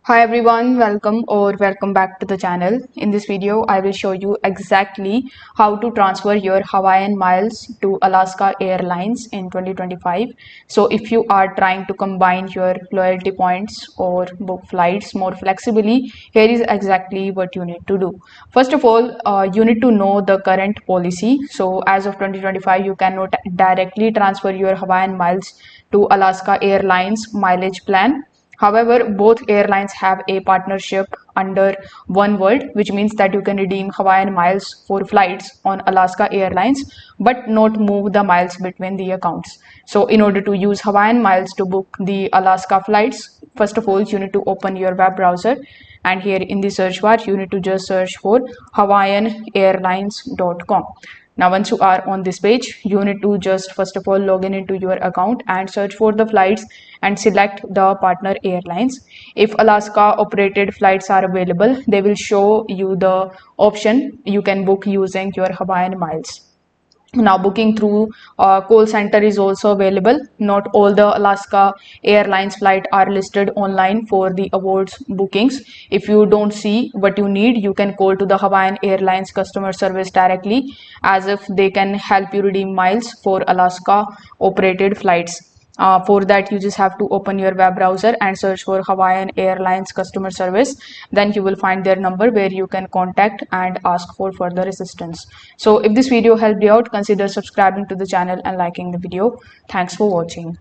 Hi everyone, welcome back to the channel. In this video, I will show you exactly how to transfer your Hawaiian miles to Alaska Airlines in 2025. So if you are trying to combine your loyalty points or book flights more flexibly, here is exactly what you need to do. First of all, you need to know the current policy. So as of 2025, you cannot directly transfer your Hawaiian miles to Alaska Airlines mileage plan. However, both airlines have a partnership under One World, which means that you can redeem Hawaiian miles for flights on Alaska Airlines, but not move the miles between the accounts. So, in order to use Hawaiian miles to book the Alaska flights, first of all, you need to open your web browser, and here in the search bar, you need to just search for hawaiianairlines.com. Now, once you are on this page, you need to just first of all log in into your account and search for the flights and select the partner airlines. If Alaska operated flights are available, they will show you the option you can book using your Hawaiian miles. Now, booking through call center is also available. Not all the Alaska Airlines flight are listed online for the awards bookings. If you don't see what you need, you can call to the Hawaiian Airlines customer service directly, as if they can help you redeem miles for Alaska operated flights. For that, you just have to open your web browser and search for Hawaiian Airlines customer service. Then you will find their number where you can contact and ask for further assistance. So if this video helped you out, consider subscribing to the channel and liking the video. Thanks for watching.